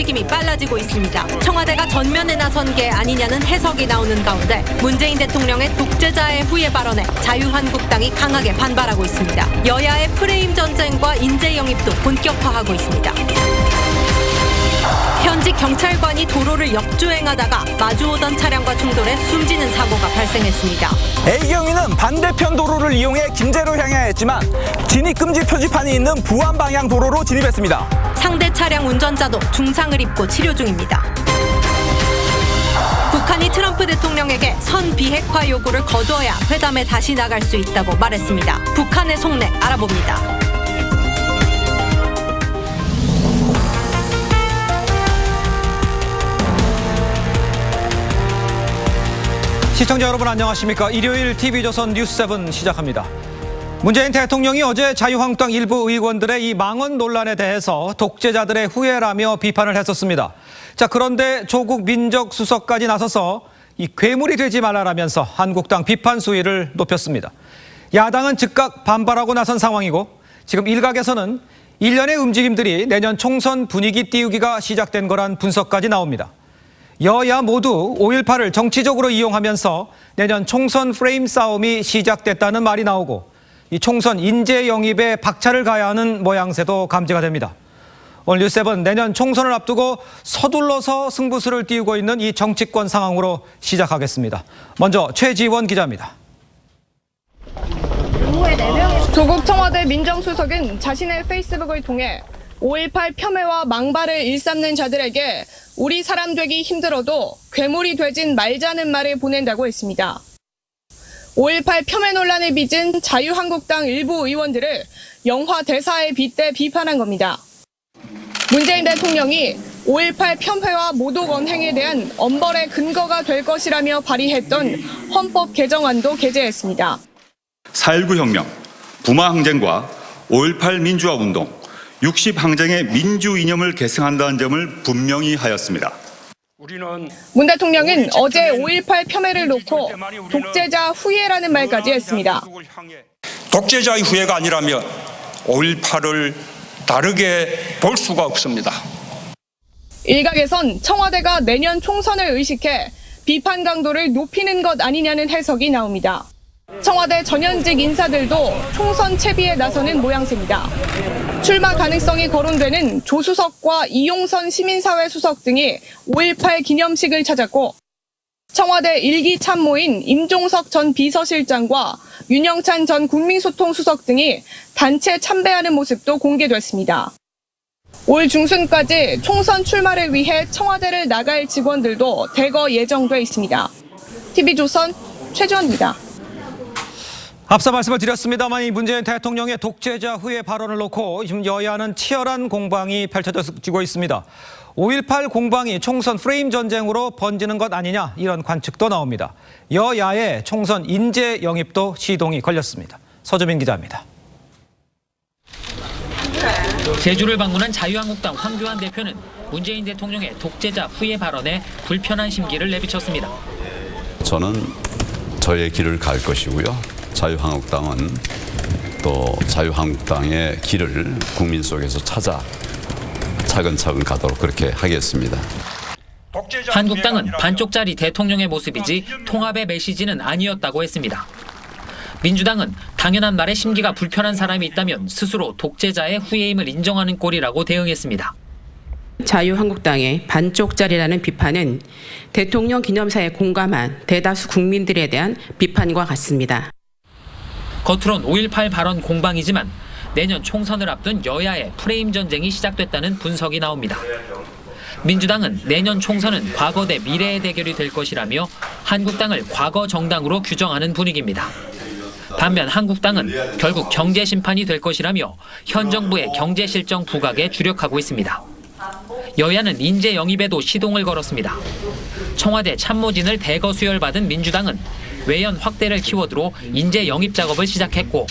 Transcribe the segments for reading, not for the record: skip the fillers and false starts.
움직임이 빨라지고 있습니다. 청와대가 전면에 나선 게 아니냐는 해석이 나오는 가운데 문재인 대통령의 독재자의 후예 발언에 자유한국당이 강하게 반발하고 있습니다. 여야의 프레임 전쟁과 인재 영입도 본격화하고 있습니다. 현직 경찰관이 도로를 역주행하다가 마주오던 차량과 충돌해 숨지는 사고가 발생했습니다. A경위는 반대편 도로를 이용해 김제로 향해야 했지만 진입금지 표지판이 있는 부안 방향 도로로 진입했습니다. 상대 차량 운전자도 중상을 입고 치료 중입니다. 북한이 트럼프 대통령에게 선 비핵화 요구를 거둬야 회담에 다시 나갈 수 있다고 말했습니다. 북한의 속내 알아봅니다. 시청자 여러분 안녕하십니까? 일요일 TV조선 뉴스7 시작합니다. 문재인 대통령이 어제 자유한국당 일부 의원들의 이 망언 논란에 대해서 독재자들의 후예라며 비판을 했었습니다. 자, 그런데 조국 민정수석까지 나서서 이 괴물이 되지 말라라면서 한국당 비판 수위를 높였습니다. 야당은 즉각 반발하고 나선 상황이고 지금 일각에서는 일련의 움직임들이 내년 총선 분위기 띄우기가 시작된 거란 분석까지 나옵니다. 여야 모두 5.18을 정치적으로 이용하면서 내년 총선 프레임 싸움이 시작됐다는 말이 나오고 이 총선 인재 영입에 박차를 가야 하는 모양새도 감지가 됩니다. 오늘 뉴스7 내년 총선을 앞두고 서둘러서 승부수를 띄우고 있는 이 정치권 상황으로 시작하겠습니다. 먼저 최지원 기자입니다. 조국 청와대 민정수석은 자신의 페이스북을 통해 5.18 폄훼와 망발을 일삼는 자들에게 우리 사람 되기 힘들어도 괴물이 되진 말자는 말을 보낸다고 했습니다. 5.18 폄훼 논란을 빚은 자유한국당 일부 의원들을 영화 대사에 빗대 비판한 겁니다. 문재인 대통령이 5.18 폄훼와 모독 언행에 대한 엄벌의 근거가 될 것이라며 발의했던 헌법 개정안도 게재했습니다. 4.19 혁명, 부마 항쟁과 5.18 민주화 운동, 60 항쟁의 민주 이념을 계승한다는 점을 분명히 하였습니다. 문 대통령은 어제 5.18 폄훼를 놓고 독재자 후예라는 말까지 했습니다. 독재자의 후예가 아니라면 5.18을 다르게 볼 수가 없습니다. 일각에선 청와대가 내년 총선을 의식해 비판 강도를 높이는 것 아니냐는 해석이 나옵니다. 청와대 전현직 인사들도 총선 채비에 나서는 모양새입니다. 출마 가능성이 거론되는 조수석과 이용선 시민사회 수석 등이 5.18 기념식을 찾았고 청와대 1기 참모인 임종석 전 비서실장과 윤영찬 전 국민소통수석 등이 단체 참배하는 모습도 공개됐습니다. 올 중순까지 총선 출마를 위해 청와대를 나갈 직원들도 대거 예정돼 있습니다. TV조선 최지원입니다. 앞서 말씀을 드렸습니다만 이 문재인 대통령의 독재자 후예 발언을 놓고 지금 여야는 치열한 공방이 펼쳐지고 있습니다. 5.18 공방이 총선 프레임 전쟁으로 번지는 것 아니냐 이런 관측도 나옵니다. 여야의 총선 인재 영입도 시동이 걸렸습니다. 서주민 기자입니다. 제주를 방문한 자유한국당 황교안 대표는 문재인 대통령의 독재자 후예 발언에 불편한 심기를 내비쳤습니다. 저는 저의 길을 갈 것이고요. 자유한국당은 또 자유한국당의 길을 국민 속에서 찾아 차근차근 가도록 그렇게 하겠습니다. 한국당은 반쪽짜리 대통령의 모습이지 통합의 메시지는 아니었다고 했습니다. 민주당은 당연한 말에 심기가 불편한 사람이 있다면 스스로 독재자의 후예임을 인정하는 꼴이라고 대응했습니다. 자유한국당의 반쪽짜리라는 비판은 대통령 기념사에 공감한 대다수 국민들에 대한 비판과 같습니다. 겉으론 5.18 발언 공방이지만 내년 총선을 앞둔 여야의 프레임 전쟁이 시작됐다는 분석이 나옵니다. 민주당은 내년 총선은 과거 대 미래의 대결이 될 것이라며 한국당을 과거 정당으로 규정하는 분위기입니다. 반면 한국당은 결국 경제 심판이 될 것이라며 현 정부의 경제 실정 부각에 주력하고 있습니다. 여야는 인재 영입에도 시동을 걸었습니다. 청와대 참모진을 대거 수혈받은 민주당은 외연 확대를 키워드로 인재 영입 작업을 시작했고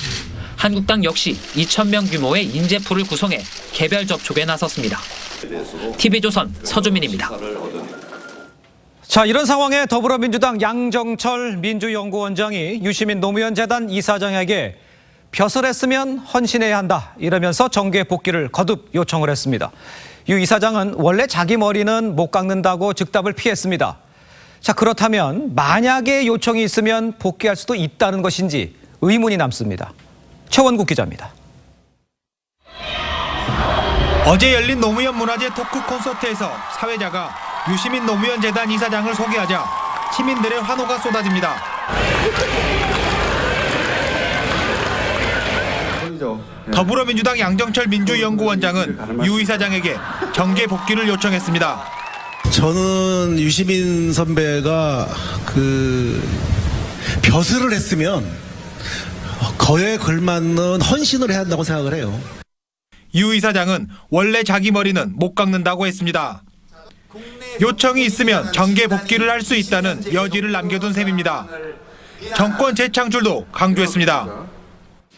한국당 역시 2,000명 규모의 인재풀을 구성해 개별 접촉에 나섰습니다. TV조선 서주민입니다. 자, 이런 상황에 더불어민주당 양정철 민주연구원장이 유시민 노무현 재단 이사장에게 벼슬 했으면 헌신해야 한다 이러면서 정계 복귀를 거듭 요청을 했습니다. 유 이사장은 원래 자기 머리는 못 깎는다고 즉답을 피했습니다. 자, 그렇다면 만약에 요청이 있으면 복귀할 수도 있다는 것인지 의문이 남습니다. 최원국 기자입니다. 어제 열린 노무현 문화재 토크 콘서트에서 사회자가 유시민 노무현 재단 이사장을 소개하자 시민들의 환호가 쏟아집니다. 더불어민주당 양정철 민주연구원장은 유 이사장에게 정계 복귀를 요청했습니다. 저는 유시민 선배가 벼슬을 했으면 거에 걸맞는 헌신을 해야 한다고 생각을 해요. 유 이사장은 원래 자기 머리는 못 깎는다고 했습니다. 요청이 있으면 정계 복귀를 할 수 있다는 여지를 남겨둔 셈입니다. 정권 재창출도 강조했습니다.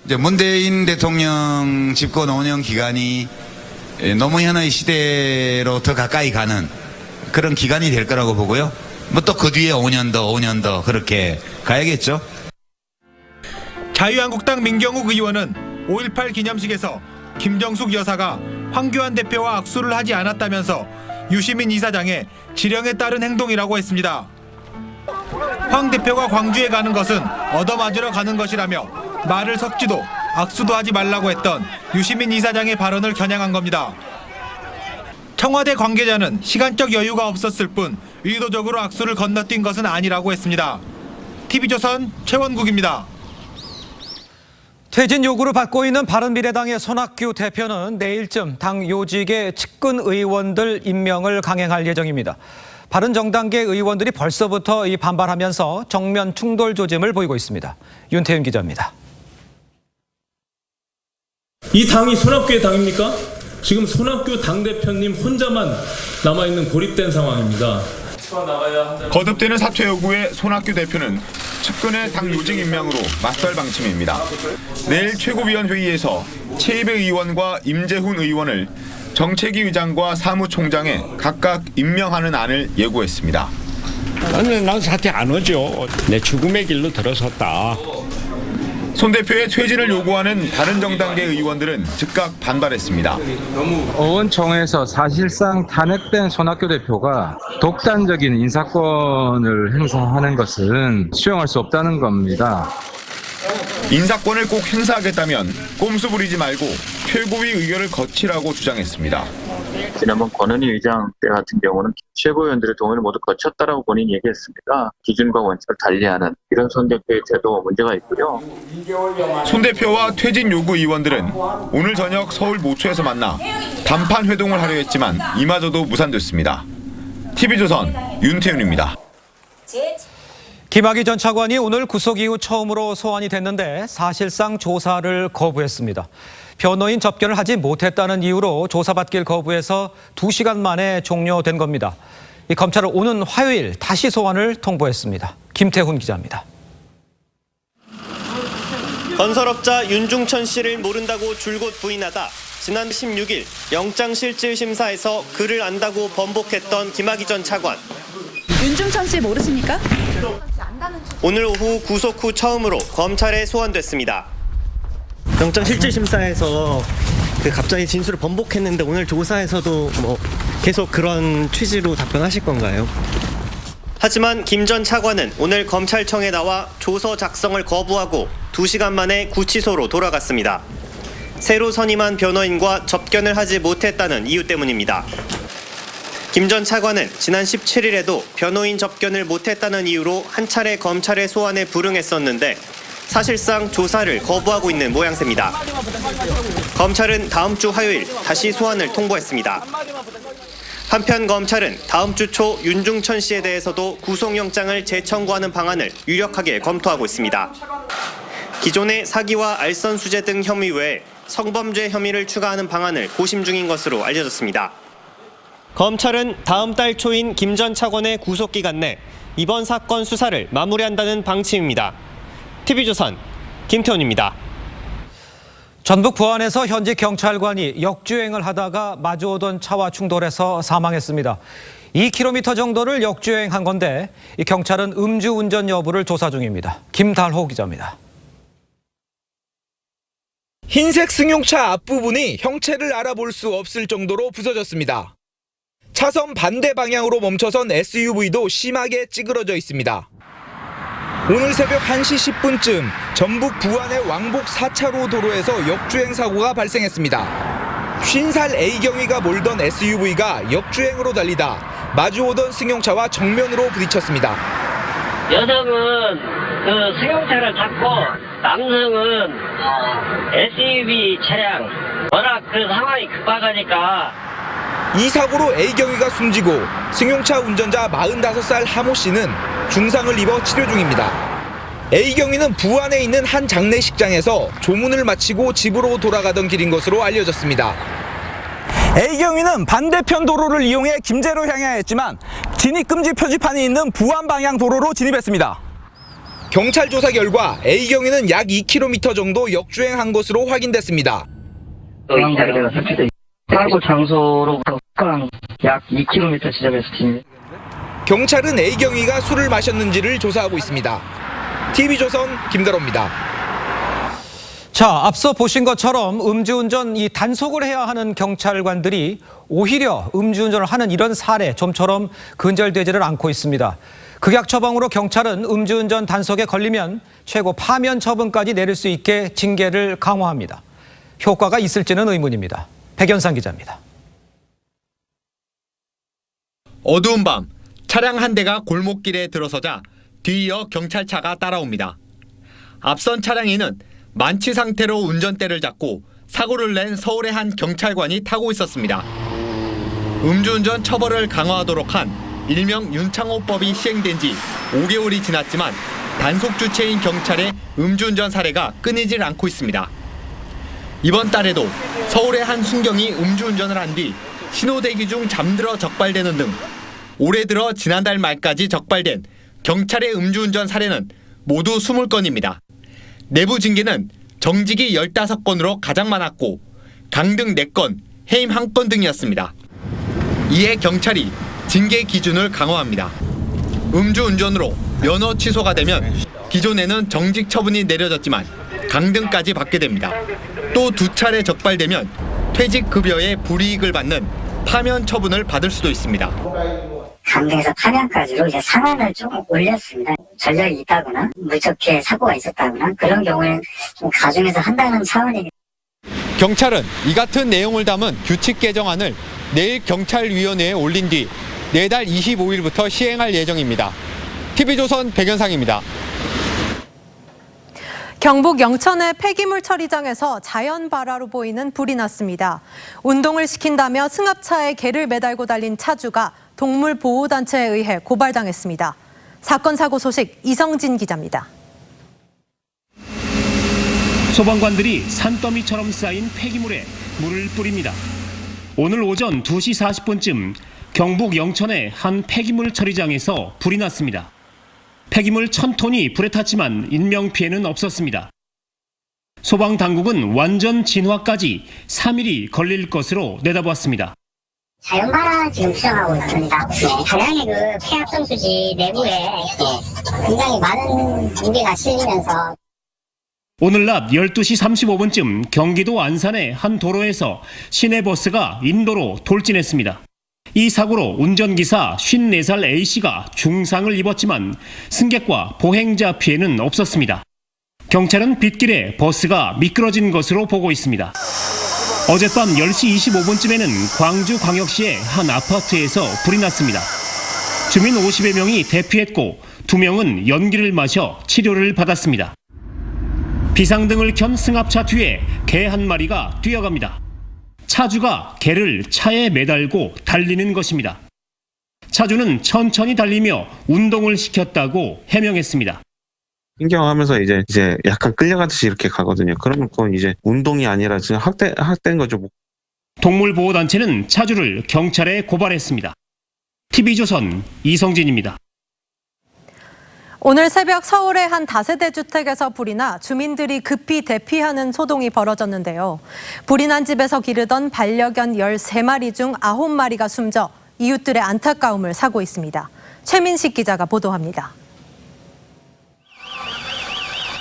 이제 문재인 대통령 집권 5년 기간이 노무현의 시대로 더 가까이 가는 그런 기간이 될 거라고 보고요. 뭐 또 그 뒤에 5년 더 그렇게 가야겠죠. 자유한국당 민경욱 의원은 5.18 기념식에서 김정숙 여사가 황교안 대표와 악수를 하지 않았다면서 유시민 이사장의 지령에 따른 행동이라고 했습니다. 황 대표가 광주에 가는 것은 얻어맞으러 가는 것이라며 말을 섞지도 악수도 하지 말라고 했던 유시민 이사장의 발언을 겨냥한 겁니다. 청와대 관계자는 시간적 여유가 없었을 뿐 의도적으로 악수를 건너뛴 것은 아니라고 했습니다. TV조선 최원국입니다. 퇴진 요구를 받고 있는 바른미래당의 손학규 대표는 내일쯤 당 요직의 측근 의원들 임명을 강행할 예정입니다. 바른정당계 의원들이 벌써부터 반발하면서 정면 충돌 조짐을 보이고 있습니다. 윤태윤 기자입니다. 이 당이 손학규의 당입니까? 지금 손학규 당대표님 혼자만 남아있는 고립된 상황입니다. 거듭되는 사퇴 요구에 손학규 대표는 측근의 당 요직 임명으로 맞설 방침입니다. 내일 최고위원회의에서 최이배 의원과 임재훈 의원을 정책위 의장과 사무총장에 각각 임명하는 안을 예고했습니다. 난 사퇴 안 하죠. 내 죽음의 길로 들어섰다. 손 대표의 퇴진을 요구하는 바른정당계 의원들은 즉각 반발했습니다. 의원총회에서 사실상 탄핵된 손학규 대표가 독단적인 인사권을 행사하는 것은 수용할 수 없다는 겁니다. 인사권을 꼭 행사하겠다면 꼼수 부리지 말고 최고위 의결을 거치라고 주장했습니다. 지난번 권은희 의장 때 같은 경우는 최고위원들의 동의를 모두 거쳤다라고 본인이 얘기했습니다. 기준과 원칙을 달리하는 이런 손 대표의 태도 문제가 있고요. 손 대표와 퇴진 요구 의원들은 오늘 저녁 서울 모초에서 만나 단판 회동을 하려 했지만 이마저도 무산됐습니다. TV조선 윤태윤입니다. 김학의 전 차관이 오늘 구속 이후 처음으로 소환이 됐는데 사실상 조사를 거부했습니다. 변호인 접견을 하지 못했다는 이유로 조사받길 거부해서 2시간 만에 종료된 겁니다. 이 검찰은 오는 화요일 다시 소환을 통보했습니다. 김태훈 기자입니다. 건설업자 윤중천 씨를 모른다고 줄곧 부인하다 지난 16일 영장실질심사에서 그를 안다고 번복했던 김학의 전 차관. 윤중천 씨 모르십니까? 오늘 오후 구속 후 처음으로 검찰에 소환됐습니다. 영장실질심사에서 갑자기 진술을 번복했는데 오늘 조사에서도 계속 그런 취지로 답변하실 건가요? 하지만 김 전 차관은 오늘 검찰청에 나와 조서 작성을 거부하고 2시간 만에 구치소로 돌아갔습니다. 새로 선임한 변호인과 접견을 하지 못했다는 이유 때문입니다. 김 전 차관은 지난 17일에도 변호인 접견을 못했다는 이유로 한 차례 검찰의 소환에 불응했었는데 사실상 조사를 거부하고 있는 모양새입니다. 검찰은 다음 주 화요일 다시 소환을 통보했습니다. 한편 검찰은 다음 주 초 윤중천 씨에 대해서도 구속영장을 재청구하는 방안을 유력하게 검토하고 있습니다. 기존의 사기와 알선수재 등 혐의 외에 성범죄 혐의를 추가하는 방안을 고심 중인 것으로 알려졌습니다. 검찰은 다음 달 초인 김 전 차관의 구속기간 내 이번 사건 수사를 마무리한다는 방침입니다. TV조선 김태훈입니다. 전북 부안에서 현직 경찰관이 역주행을 하다가 마주오던 차와 충돌해서 사망했습니다. 2km 정도를 역주행한 건데 이 경찰은 음주운전 여부를 조사 중입니다. 김달호 기자입니다. 흰색 승용차 앞부분이 형체를 알아볼 수 없을 정도로 부서졌습니다. 차선 반대 방향으로 멈춰선 SUV도 심하게 찌그러져 있습니다. 오늘 새벽 1시 10분쯤 전북 부안의 왕복 4차로 도로에서 역주행 사고가 발생했습니다. 50살 A경위가 몰던 SUV가 역주행으로 달리다 마주오던 승용차와 정면으로 부딪혔습니다. 여성은 그 승용차를 탔고 남성은 SUV 차량. 워낙 그 상황이 급박하니까 이 사고로 A경위가 숨지고 승용차 운전자 45살 하모 씨는 중상을 입어 치료 중입니다. A경위는 부안에 있는 한 장례식장에서 조문을 마치고 집으로 돌아가던 길인 것으로 알려졌습니다. A경위는 반대편 도로를 이용해 김제로 향해야 했지만 진입금지 표지판이 있는 부안 방향 도로로 진입했습니다. 경찰 조사 결과 A경위는 약 2km 정도 역주행한 것으로 확인됐습니다. 사고 장소로부터 약 2km 지점에서 진입. 경찰은 A경위가 술을 마셨는지를 조사하고 있습니다. TV조선 김다로입니다. 자, 앞서 보신 것처럼 음주운전 이 단속을 해야 하는 경찰관들이 오히려 음주운전을 하는 이런 사례 좀처럼 근절되지를 않고 있습니다. 극약 처방으로 경찰은 음주운전 단속에 걸리면 최고 파면 처분까지 내릴 수 있게 징계를 강화합니다. 효과가 있을지는 의문입니다. 백연상 기자입니다. 어두운 밤 차량 한 대가 골목길에 들어서자 뒤이어 경찰차가 따라옵니다. 앞선 차량에는 만취 상태로 운전대를 잡고 사고를 낸 서울의 한 경찰관이 타고 있었습니다. 음주운전 처벌을 강화하도록 한 일명 윤창호법이 시행된 지 5개월이 지났지만 단속 주체인 경찰의 음주운전 사례가 끊이질 않고 있습니다. 이번 달에도 서울의 한 순경이 음주운전을 한 뒤 신호대기 중 잠들어 적발되는 등 올해 들어 지난달 말까지 적발된 경찰의 음주운전 사례는 모두 20건입니다. 내부 징계는 정직이 15건으로 가장 많았고 강등 4건, 해임 1건 등이었습니다. 이에 경찰이 징계 기준을 강화합니다. 음주운전으로 면허 취소가 되면 기존에는 정직 처분이 내려졌지만 강등까지 받게 됩니다. 또 2차례 적발되면 퇴직급여의 불이익을 받는 파면 처분을 받을 수도 있습니다. 강등에서 파면까지로 이제 상한을 좀 올렸습니다. 전력이 있다거나 물적 피해 사고가 있었다거나 그런 경우에는 좀 가중해서 한다는 차원입니다. 경찰은 이 같은 내용을 담은 규칙 개정안을 내일 경찰위원회에 올린 뒤 내달 25일부터 시행할 예정입니다. TV조선 백연상입니다. 경북 영천의 폐기물 처리장에서 자연 발화로 보이는 불이 났습니다. 운동을 시킨다며 승합차에 개를 매달고 달린 차주가 동물보호단체에 의해 고발당했습니다. 사건 사고 소식 이성진 기자입니다. 소방관들이 산더미처럼 쌓인 폐기물에 물을 뿌립니다. 오늘 오전 2시 40분쯤 경북 영천의 한 폐기물 처리장에서 불이 났습니다. 폐기물 1000톤이 불에 탔지만 인명피해는 없었습니다. 소방당국은 완전 진화까지 3일이 걸릴 것으로 내다보았습니다. 자연발화 지금 추정하고 있습니다. 다량의 그 폐합성 수지 내부에 굉장히 많은 무게가 실리면서 오늘 낮 12시 35분쯤 경기도 안산의 한 도로에서 시내버스가 인도로 돌진했습니다. 이 사고로 운전기사 54살 A씨가 중상을 입었지만 승객과 보행자 피해는 없었습니다. 경찰은 빗길에 버스가 미끄러진 것으로 보고 있습니다. 어젯밤 10시 25분쯤에는 광주광역시의 한 아파트에서 불이 났습니다. 주민 50여 명이 대피했고 2명은 연기를 마셔 치료를 받았습니다. 비상등을 켠 승합차 뒤에 개 한 마리가 뛰어갑니다. 차주가 개를 차에 매달고 달리는 것입니다. 차주는 천천히 달리며 운동을 시켰다고 해명했습니다. 신경하면서 이제 약간 끌려가듯이 이렇게 가거든요. 그러면 그건 이제 운동이 아니라 지금 학대인 거죠. 동물보호단체는 차주를 경찰에 고발했습니다. TV조선 이성진입니다. 오늘 새벽 서울의 한 다세대 주택에서 불이 나 주민들이 급히 대피하는 소동이 벌어졌는데요. 불이 난 집에서 기르던 반려견 13마리 중 9마리가 숨져 이웃들의 안타까움을 사고 있습니다. 최민식 기자가 보도합니다.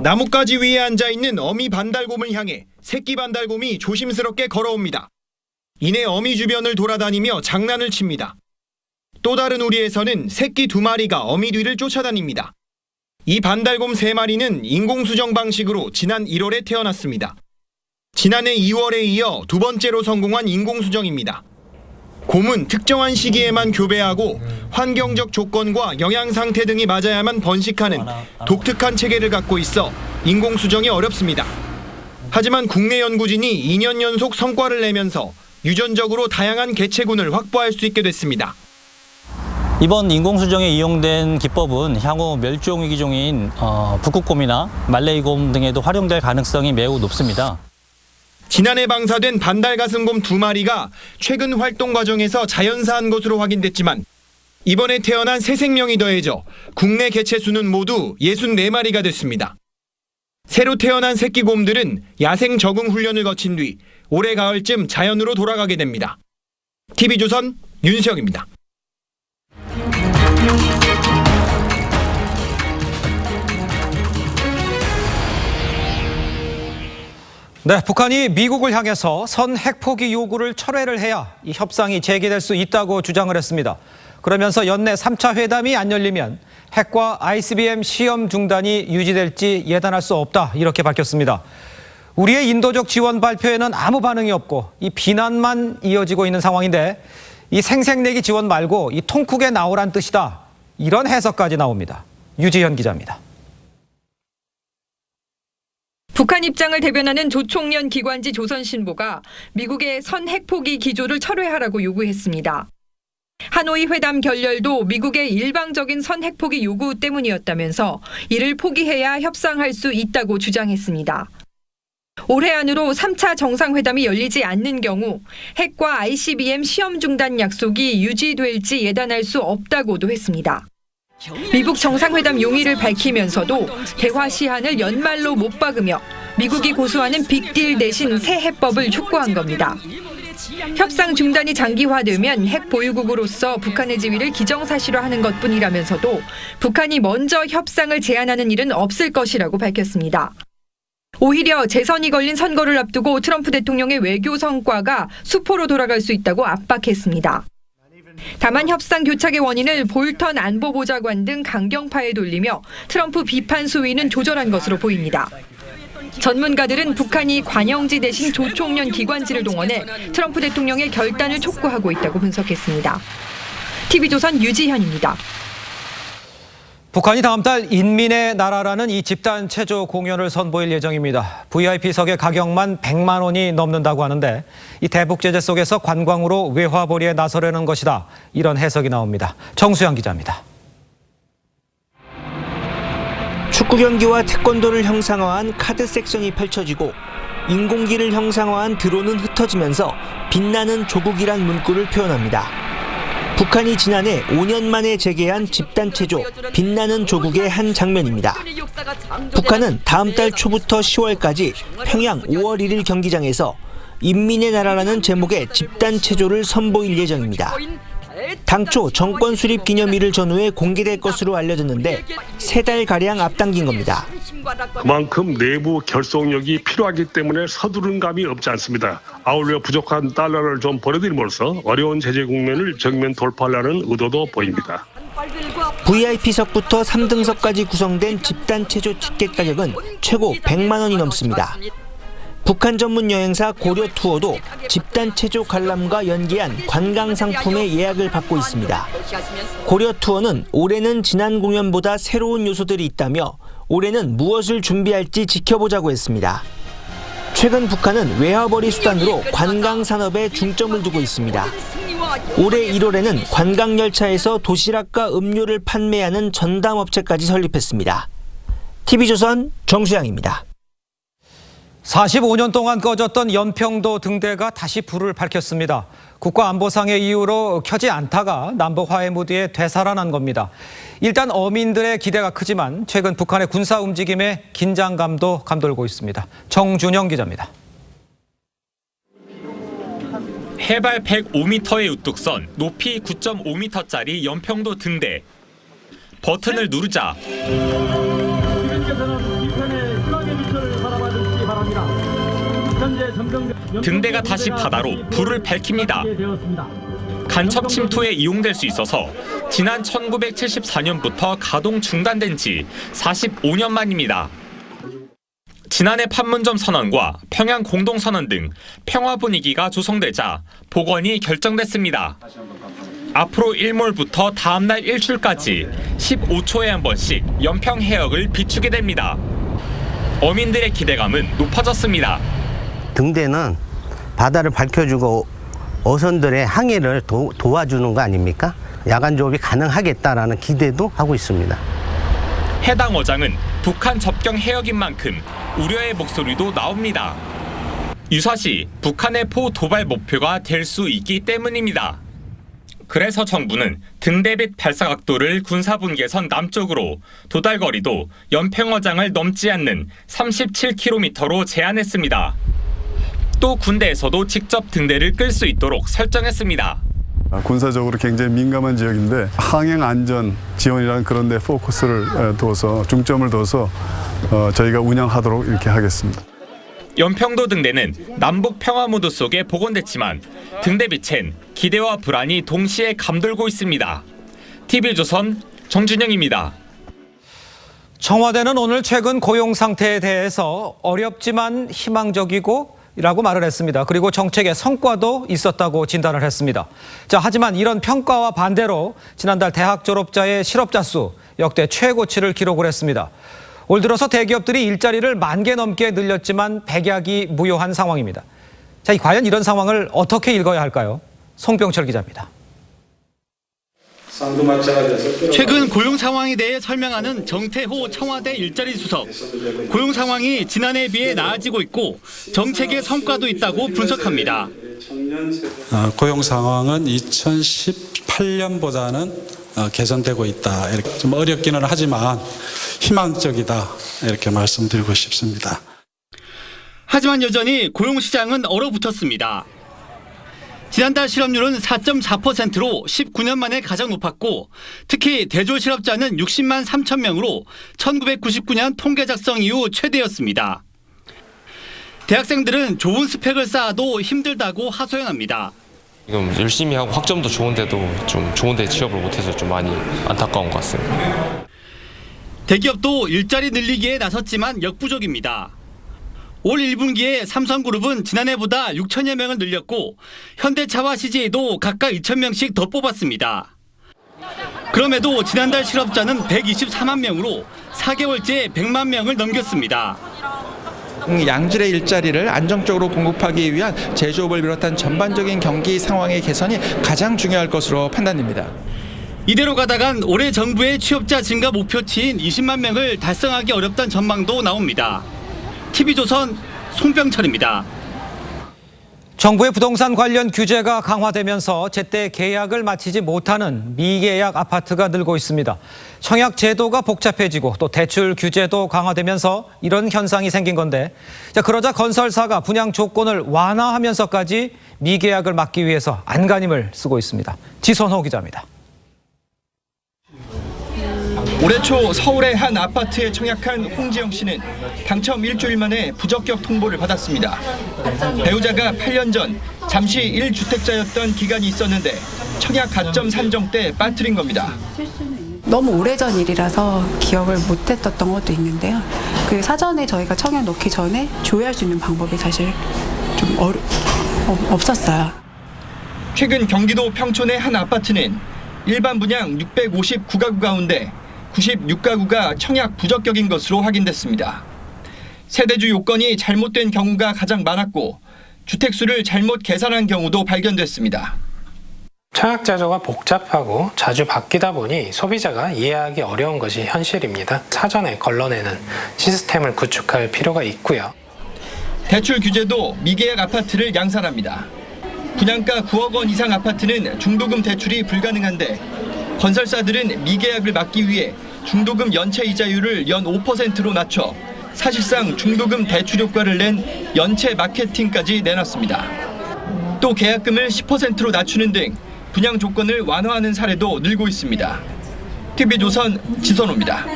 나뭇가지 위에 앉아있는 어미 반달곰을 향해 새끼 반달곰이 조심스럽게 걸어옵니다. 이내 어미 주변을 돌아다니며 장난을 칩니다. 또 다른 우리에서는 새끼 2마리가 어미 뒤를 쫓아다닙니다. 이 반달곰 3마리는 인공수정 방식으로 지난 1월에 태어났습니다. 지난해 2월에 이어 2번째로 성공한 인공수정입니다. 곰은 특정한 시기에만 교배하고 환경적 조건과 영양 상태 등이 맞아야만 번식하는 독특한 체계를 갖고 있어 인공수정이 어렵습니다. 하지만 국내 연구진이 2년 연속 성과를 내면서 유전적으로 다양한 개체군을 확보할 수 있게 됐습니다. 이번 인공수정에 이용된 기법은 향후 멸종 위기종인 북극곰이나 말레이곰 등에도 활용될 가능성이 매우 높습니다. 지난해 방사된 반달가슴곰 2마리가 최근 활동 과정에서 자연사한 것으로 확인됐지만 이번에 태어난 새 생명이 더해져 국내 개체 수는 모두 64마리가 됐습니다. 새로 태어난 새끼곰들은 야생 적응 훈련을 거친 뒤 올해 가을쯤 자연으로 돌아가게 됩니다. TV조선 윤수영입니다. 네, 북한이 미국을 향해서 선 핵포기 요구를 철회를 해야 이 협상이 재개될 수 있다고 주장을 했습니다. 그러면서 연내 3차 회담이 안 열리면 핵과 ICBM 시험 중단이 유지될지 예단할 수 없다, 이렇게 밝혔습니다. 우리의 인도적 지원 발표에는 아무 반응이 없고 이 비난만 이어지고 있는 상황인데 이 생색내기 지원 말고 이 통쿡에 나오란 뜻이다, 이런 해석까지 나옵니다. 유지현 기자입니다. 북한 입장을 대변하는 조총련 기관지 조선신보가 미국의 선 핵포기 기조를 철회하라고 요구했습니다. 하노이 회담 결렬도 미국의 일방적인 선 핵포기 요구 때문이었다면서 이를 포기해야 협상할 수 있다고 주장했습니다. 올해 안으로 3차 정상회담이 열리지 않는 경우 핵과 ICBM 시험 중단 약속이 유지될지 예단할 수 없다고도 했습니다. 미국 정상회담 용의를 밝히면서도 대화 시한을 연말로 못 박으며 미국이 고수하는 빅딜 대신 새 해법을 촉구한 겁니다. 협상 중단이 장기화되면 핵 보유국으로서 북한의 지위를 기정사실화하는 것뿐이라면서도 북한이 먼저 협상을 제안하는 일은 없을 것이라고 밝혔습니다. 오히려 재선이 걸린 선거를 앞두고 트럼프 대통령의 외교 성과가 수포로 돌아갈 수 있다고 압박했습니다. 다만 협상 교착의 원인을 볼턴 안보보좌관 등 강경파에 돌리며 트럼프 비판 수위는 조절한 것으로 보입니다. 전문가들은 북한이 관영지 대신 조총련 기관지를 동원해 트럼프 대통령의 결단을 촉구하고 있다고 분석했습니다. TV조선 유지현입니다. 북한이 다음 달 인민의 나라라는 이 집단 체조 공연을 선보일 예정입니다. VIP석의 가격만 100만 원이 넘는다고 하는데 이 대북 제재 속에서 관광으로 외화벌이에 나서려는 것이다, 이런 해석이 나옵니다. 정수영 기자입니다. 축구 경기와 태권도를 형상화한 카드 섹션이 펼쳐지고 인공기를 형상화한 드론은 흩어지면서 빛나는 조국이란 문구를 표현합니다. 북한이 지난해 5년 만에 재개한 집단체조 빛나는 조국의 한 장면입니다. 북한은 다음 달 초부터 10월까지 평양 5월 1일 경기장에서 인민의 나라라는 제목의 집단체조를 선보일 예정입니다. 당초 정권 수립 기념일을 전후해 공개될 것으로 알려졌는데 3달가량 앞당긴 겁니다. 그만큼 내부 결속력이 필요하기 때문에 서두른 감이 없지 않습니다. 아울러 부족한 달러를 좀 벌어들임으로써 어려운 제재 국면을 정면 돌파하려는 의도도 보입니다. VIP석부터 3등석까지 구성된 집단체조 티켓 가격은 최고 100만 원이 넘습니다. 북한 전문 여행사 고려투어도 집단체조 관람과 연계한 관광 상품의 예약을 받고 있습니다. 고려투어는 올해는 지난 공연보다 새로운 요소들이 있다며 올해는 무엇을 준비할지 지켜보자고 했습니다. 최근 북한은 외화벌이 수단으로 관광 산업에 중점을 두고 있습니다. 올해 1월에는 관광열차에서 도시락과 음료를 판매하는 전담업체까지 설립했습니다. TV조선 정수양입니다. 45년 동안 꺼졌던 연평도 등대가 다시 불을 밝혔습니다. 국가안보상의 이유로 켜지 않다가 남북 화해 무드에 되살아난 겁니다. 일단 어민들의 기대가 크지만 최근 북한의 군사 움직임에 긴장감도 감돌고 있습니다. 정준영 기자입니다. 해발 105m의 우뚝선, 높이 9.5m짜리 연평도 등대. 버튼을 누르자 등대가 다시 바다로 불을 밝힙니다. 간첩 침투에 이용될 수 있어서 지난 1974년부터 가동 중단된 지 45년 만입니다. 지난해 판문점 선언과 평양 공동선언 등 평화 분위기가 조성되자 복원이 결정됐습니다. 앞으로 일몰부터 다음날 일출까지 15초에 한 번씩 연평 해역을 비추게 됩니다. 어민들의 기대감은 높아졌습니다. 등대는 바다를 밝혀주고 어선들의 항해를 도와주는 거 아닙니까? 야간 조업이 가능하겠다라는 기대도 하고 있습니다. 해당 어장은 북한 접경 해역인 만큼 우려의 목소리도 나옵니다. 유사시 북한의 포 도발 목표가 될 수 있기 때문입니다. 그래서 정부는 등대 및 발사 각도를 군사분계선 남쪽으로 도달거리도 연평어장을 넘지 않는 37km로 제한했습니다. 또 군대에서도 직접 등대를 끌 수 있도록 설정했습니다. 군사적으로 굉장히 민감한 지역인데 항행 안전 지원이라는 그런 데 포커스를 둬서 중점을 둬서 저희가 운영하도록 이렇게 하겠습니다. 연평도 등대는 남북 평화 모드 속에 복원됐지만 등대 빛엔 기대와 불안이 동시에 감돌고 있습니다. TV조선 정준영입니다. 청와대는 오늘 최근 고용 상태에 대해서 어렵지만 희망적이고 라고 말을 했습니다. 그리고 정책의 성과도 있었다고 진단을 했습니다. 자, 하지만 이런 평가와 반대로 지난달 대학 졸업자의 실업자 수 역대 최고치를 기록을 했습니다. 올 들어서 대기업들이 일자리를 10,000개 넘게 늘렸지만 백약이 무효한 상황입니다. 자, 과연 이런 상황을 어떻게 읽어야 할까요? 송병철 기자입니다. 최근 고용 상황에 대해 설명하는 정태호 청와대 일자리 수석. 고용 상황이 지난해에 비해 나아지고 있고 정책의 성과도 있다고 분석합니다. 고용 상황은 2018년보다는 개선되고 있다. 이렇게 좀 어렵기는 하지만 희망적이다. 이렇게 말씀드리고 싶습니다. 하지만 여전히 고용 시장은 얼어붙었습니다. 지난달 실업률은 4.4%로 19년 만에 가장 높았고 특히 대졸 실업자는 60만 3천 명으로 1999년 통계 작성 이후 최대였습니다. 대학생들은 좋은 스펙을 쌓아도 힘들다고 하소연합니다. 지금 열심히 하고 학점도 좋은데도 좀 좋은 데 취업을 못해서 좀 많이 안타까운 것 같습니다. 대기업도 일자리 늘리기에 나섰지만 역부족입니다. 올 1분기에 삼성그룹은 지난해보다 6천여 명을 늘렸고 현대차와 CJ도 각각 2,000명씩 더 뽑았습니다. 그럼에도 지난달 실업자는 124만 명으로 4개월째 100만 명을 넘겼습니다. 양질의 일자리를 안정적으로 공급하기 위한 제조업을 비롯한 전반적인 경기 상황의 개선이 가장 중요할 것으로 판단됩니다. 이대로 가다간 올해 정부의 취업자 증가 목표치인 20만 명을 달성하기 어렵다는 전망도 나옵니다. TV조선 송병철입니다. 정부의 부동산 관련 규제가 강화되면서 제때 계약을 마치지 못하는 미계약 아파트가 늘고 있습니다. 청약 제도가 복잡해지고 또 대출 규제도 강화되면서 이런 현상이 생긴 건데, 자, 그러자 건설사가 분양 조건을 완화하면서까지 미계약을 막기 위해서 안간힘을 쓰고 있습니다. 지선호 기자입니다. 올해 초 서울의 한 아파트에 청약한 홍지영 씨는 당첨 일주일 만에 부적격 통보를 받았습니다. 배우자가 8년 전 잠시 1주택자였던 기간이 있었는데 청약 가점 산정 때 빠뜨린 겁니다. 너무 오래전 일이라서 기억을 못했던 것도 있는데요. 그 사전에 저희가 청약 넣기 전에 조회할 수 있는 방법이 사실 좀 없었어요. 최근 경기도 평촌의 한 아파트는 일반 분양 659가구 가운데 96가구가 청약 부적격인 것으로 확인됐습니다. 세대주 요건이 잘못된 경우가 가장 많았고 주택수를 잘못 계산한 경우도 발견됐습니다. 청약 제도가 복잡하고 자주 바뀌다 보니 소비자가 이해하기 어려운 것이 현실입니다. 사전에 걸러내는 시스템을 구축할 필요가 있고요. 대출 규제도 미계약 아파트를 양산합니다. 분양가 9억 원 이상 아파트는 중도금 대출이 불가능한데 건설사들은 미계약을 막기 위해 중도금 연체 이자율을 연 5%로 낮춰 사실상 중도금 대출 효과를 낸 연체 마케팅까지 내놨습니다. 또 계약금을 10%로 낮추는 등 분양 조건을 완화하는 사례도 늘고 있습니다. TV조선 지선호입니다.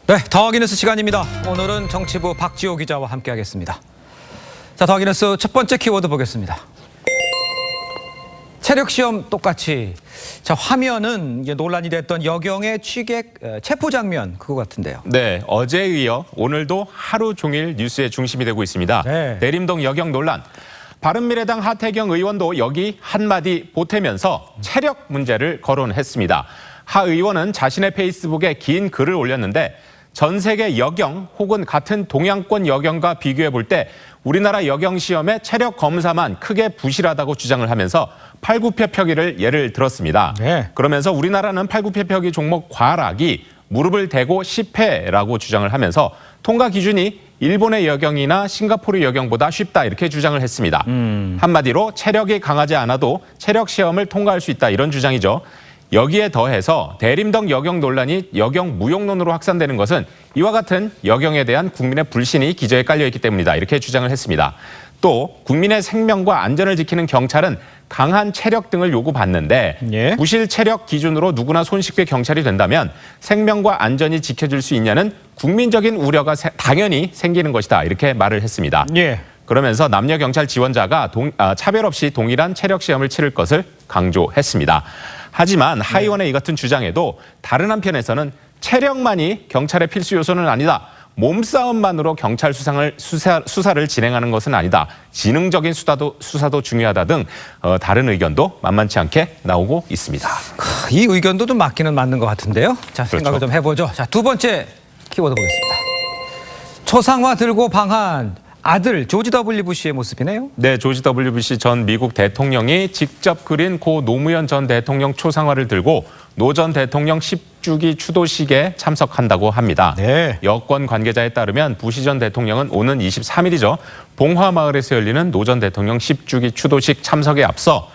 네, 네, 더하기 뉴스 시간입니다. 오늘은 정치부 박지호 기자와 함께하겠습니다. 자, 더하기 뉴스 첫 번째 키워드 보겠습니다. 체력시험 똑같이. 자, 화면은 이제 논란이 됐던 여경의 취객 체포 장면 그거 같은데요. 네, 어제에 이어 오늘도 하루 종일 뉴스의 중심이 되고 있습니다. 네. 대림동 여경 논란. 바른미래당 하태경 의원도 여기 한마디 보태면서 체력 문제를 거론했습니다. 하 의원은 자신의 페이스북에 긴 글을 올렸는데 전 세계 여경 혹은 같은 동양권 여경과 비교해 볼 때 우리나라 여경 시험의 체력 검사만 크게 부실하다고 주장을 하면서 팔굽혀펴기를 예를 들었습니다. 네. 그러면서 우리나라는 팔굽혀펴기 종목 과락이 무릎을 대고 10회라고 주장을 하면서 통과 기준이 일본의 여경이나 싱가포르 여경보다 쉽다 이렇게 주장을 했습니다. 한마디로 체력이 강하지 않아도 체력 시험을 통과할 수 있다 이런 주장이죠. 여기에 더해서 대림동 여경 논란이 여경 무용론으로 확산되는 것은 이와 같은 여경에 대한 국민의 불신이 기저에 깔려있기 때문이다 이렇게 주장을 했습니다. 또 국민의 생명과 안전을 지키는 경찰은 강한 체력 등을 요구받는데 부실 체력 기준으로 누구나 손쉽게 경찰이 된다면 생명과 안전이 지켜질 수 있냐는 국민적인 우려가 당연히 생기는 것이다 이렇게 말을 했습니다. 그러면서 남녀 경찰 지원자가 차별 없이 동일한 체력 시험을 치를 것을 강조했습니다. 하지만 하 의원의 이 같은 주장에도 다른 한편에서는 체력만이 경찰의 필수 요소는 아니다. 몸싸움만으로 경찰 수사를 진행하는 것은 아니다. 지능적인 수사도 중요하다 등 다른 의견도 만만치 않게 나오고 있습니다. 이 의견도 좀 맞기는 맞는 것 같은데요. 자, 생각을 좀 해보죠. 자, 두 번째 키워드 보겠습니다. 초상화 들고 방한 아들 조지 W. 부시의 모습이네요. 네, 조지 W. 부시 전 미국 대통령이 직접 그린 고 노무현 전 대통령 초상화를 들고 노 전 대통령 10주기 추도식에 참석한다고 합니다. 여권 관계자에 따르면 부시 전 대통령은 오는 23일이죠. 봉화마을에서 열리는 노 전 대통령 10주기 추도식 참석에 앞서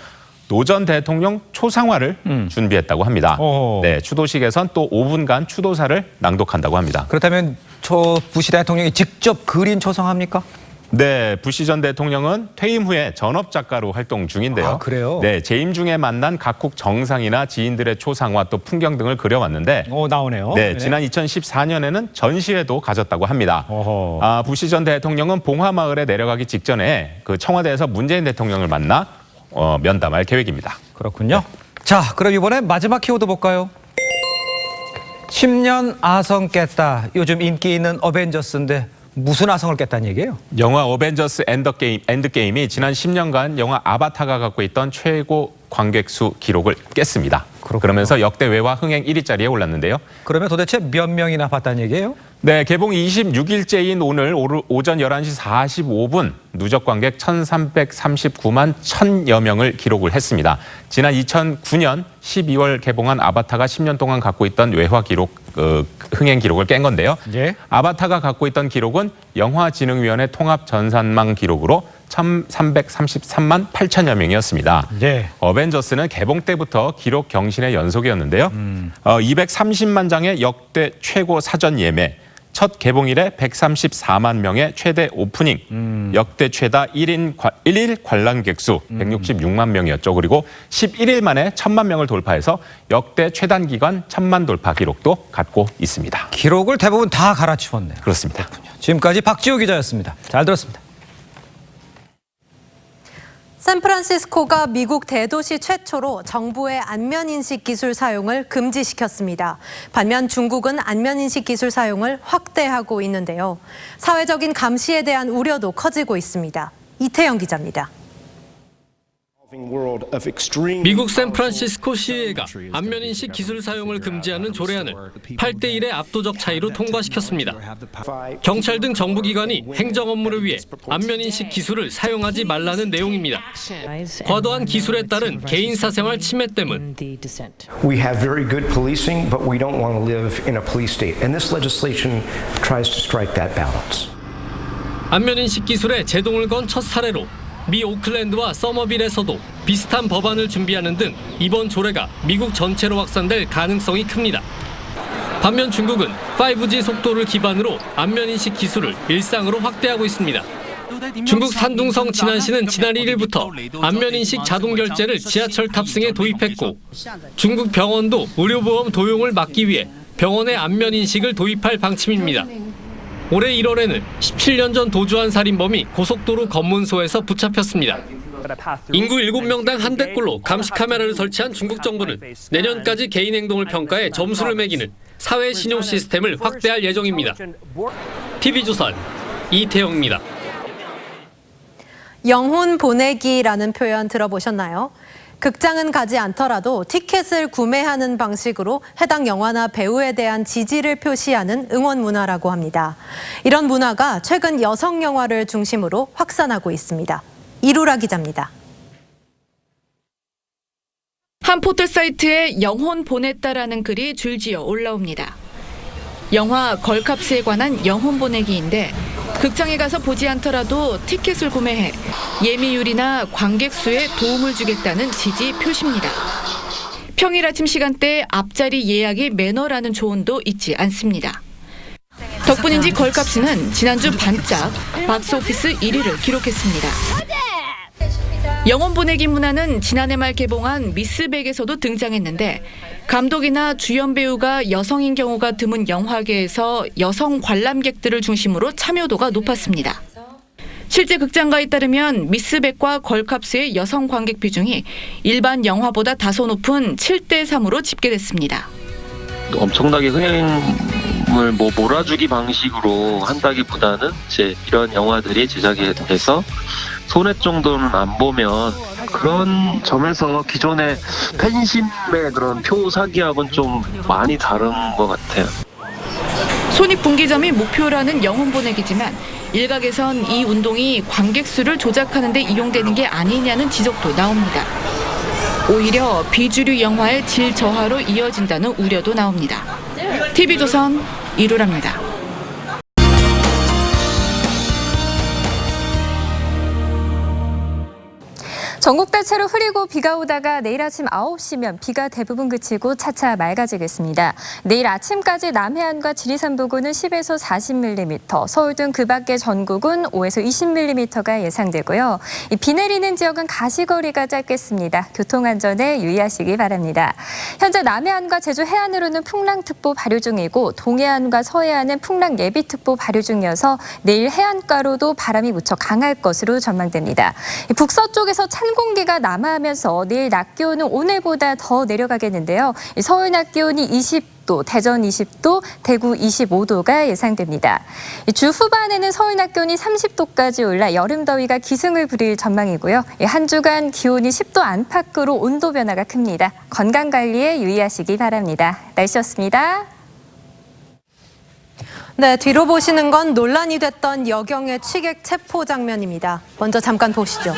노 전 대통령 초상화를 준비했다고 합니다. 네, 추도식에선 또 5분간 추도사를 낭독한다고 합니다. 그렇다면 부시 대통령이 직접 그린 초상화입니까? 네, 부시 전 대통령은 퇴임 후에 전업 작가로 활동 중인데요. 아, 그래요? 네, 재임 중에 만난 각국 정상이나 지인들의 초상화 또 풍경 등을 그려왔는데 나오네요. 네, 지난 2014년에는 전시회도 가졌다고 합니다. 부시 전 대통령은 봉화마을에 내려가기 직전에 그 청와대에서 문재인 대통령을 만나 면담할 계획입니다. 그렇군요. 자, 그럼 이번에 마지막 키워드 볼까요? 10년 아성 깼다. 요즘 인기 있는 어벤져스인데 무슨 아성을 깼다는 얘기예요? 영화 어벤져스 엔드게임이 지난 10년간 영화 아바타가 갖고 있던 최고 관객 수 기록을 깼습니다. 그러면서 역대 외화 흥행 1위짜리에 올랐는데요. 그러면 도대체 몇 명이나 봤다는 얘기예요? 네, 개봉 26일째인 오늘 오전 11시 45분 누적 관객 1,339만 1,000여 명을 기록을 했습니다. 지난 2009년 12월 개봉한 아바타가 10년 동안 갖고 있던 외화 기록, 흥행 기록을 깬 건데요. 아바타가 갖고 있던 기록은 영화진흥위원회 통합전산망 기록으로 1,333만 8천여 명이었습니다. 어벤져스는 개봉 때부터 기록 경신의 연속이었는데요. 230만 장의 역대 최고 사전 예매, 첫 개봉일에 134만 명의 최대 오프닝, 역대 최다 1일 관람객 수 166만 명이었죠. 그리고 11일 만에 1,000만 명을 돌파해서 역대 최단 기간 1,000만 돌파 기록도 갖고 있습니다. 기록을 대부분 다 갈아치웠네요. 그렇습니다. 지금까지 박지호 기자였습니다. 잘 들었습니다. 샌프란시스코가 미국 대도시 최초로 정부의 안면인식 기술 사용을 금지시켰습니다. 반면 중국은 안면인식 기술 사용을 확대하고 있는데요. 사회적인 감시에 대한 우려도 커지고 있습니다. 이태영 기자입니다. 미국 샌프란시스코 시의회가 안면인식 기술 사용을 금지하는 조례안을 8대1의 압도적 차이로 통과시켰습니다. 경찰 등 정부기관이 행정 업무를 위해 안면인식 기술을 사용하지 말라는 내용입니다. 과도한 기술에 따른 개인 사생활 침해 때문. We have very good policing, but we don't want to live in a police state. And this legislation tries to strike that balance. 안면인식 기술에 제동을 건 첫 사례로 미 오클랜드와 서머빌에서도 비슷한 법안을 준비하는 등 이번 조례가 미국 전체로 확산될 가능성이 큽니다. 반면 중국은 5G 속도를 기반으로 안면인식 기술을 일상으로 확대하고 있습니다. 중국 산둥성 진안시는 지난 1일부터 안면인식 자동결제를 지하철 탑승에 도입했고 중국 병원도 의료보험 도용을 막기 위해 병원의 안면 인식을 도입할 방침입니다. 올해 1월에는 17년 전 도주한 살인범이 고속도로 검문소에서 붙잡혔습니다. 인구 7명당 한 대꼴로 감시 카메라를 설치한 중국 정부는 내년까지 개인 행동을 평가해 점수를 매기는 사회 신용 시스템을 확대할 예정입니다. TV조선 이태영입니다. 영혼 보내기라는 표현 들어보셨나요? 극장은 가지 않더라도 티켓을 구매하는 방식으로 해당 영화나 배우에 대한 지지를 표시하는 응원 문화라고 합니다. 이런 문화가 최근 여성 영화를 중심으로 확산하고 있습니다. 이루라 기자입니다. 한 포털 사이트에 영혼 보냈다라는 글이 줄지어 올라옵니다. 영화 걸캅스에 관한 영혼 보내기인데 극장에 가서 보지 않더라도 티켓을 구매해 예매율이나 관객 수에 도움을 주겠다는 지지 표시입니다. 평일 아침 시간대에 앞자리 예약이 매너라는 조언도 있지 않습니다. 덕분인지 걸캅스는 지난주 반짝 박스오피스 1위를 기록했습니다. 영혼 보내기 문화는 지난해 말 개봉한 미스백에서도 등장했는데 감독이나 주연 배우가 여성인 경우가 드문 영화계에서 여성 관람객들을 중심으로 참여도가 높았습니다. 실제 극장가에 따르면 미스백과 걸캅스의 여성 관객 비중이 일반 영화보다 다소 높은 7대3으로 집계됐습니다. 엄청나게 흥행을 몰아주기 방식으로 한다기보다는 이제 이런 영화들이 제작이 돼서 손해 정도는 안 보면 그런 점에서 기존의 팬심의 그런 표 사기하고는 좀 많이 다른 것 같아요. 손익분기점이 목표라는 영혼 보내기지만 일각에선 이 운동이 관객 수를 조작하는 데 이용되는 게 아니냐는 지적도 나옵니다. 오히려 비주류 영화의 질 저하로 이어진다는 우려도 나옵니다. TV조선 이루라입니다. 전국 대체로 흐리고 비가 오다가 내일 아침 9시면 비가 대부분 그치고 차차 맑아지겠습니다. 내일 아침까지 남해안과 지리산 부근은 10에서 40mm, 서울 등 그 밖의 전국은 5에서 20mm가 예상되고요. 비 내리는 지역은 가시거리가 짧겠습니다. 교통안전에 유의하시기 바랍니다. 현재 남해안과 제주 해안으로는 풍랑특보 발효 중이고 동해안과 서해안은 풍랑 예비특보 발효 중이어서 내일 해안가로도 바람이 무척 강할 것으로 전망됩니다. 북서쪽에서 찬 공기가 남하하면서 내일 낮 기온은 오늘보다 더 내려가겠는데요. 서울 낮 기온이 20도, 대전 20도, 대구 25도가 예상됩니다. 주 후반에는 서울 낮 기온이 30도까지 올라 여름 더위가 기승을 부릴 전망이고요. 한 주간 기온이 10도 안팎으로 온도 변화가 큽니다. 건강 관리에 유의하시기 바랍니다. 날씨였습니다. 네, 뒤로 보시는 건 논란이 됐던 여경의 취객 체포 장면입니다. 먼저 잠깐 보시죠.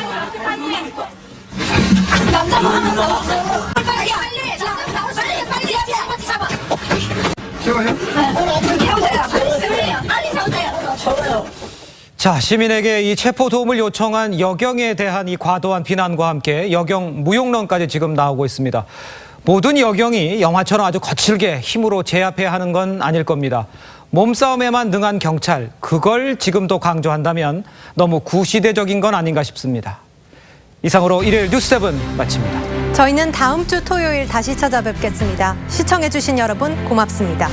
자, 시민에게 이 체포 도움을 요청한 여경에 대한 이 과도한 비난과 함께 여경 무용론까지 지금 나오고 있습니다. 모든 여경이 영화처럼 아주 거칠게 힘으로 제압해야 하는 건 아닐 겁니다. 몸싸움에만 능한 경찰, 그걸 지금도 강조한다면 너무 구시대적인 건 아닌가 싶습니다. 이상으로 일요일 뉴스7 마칩니다. 저희는 다음 주 토요일 다시 찾아뵙겠습니다. 시청해주신 여러분 고맙습니다.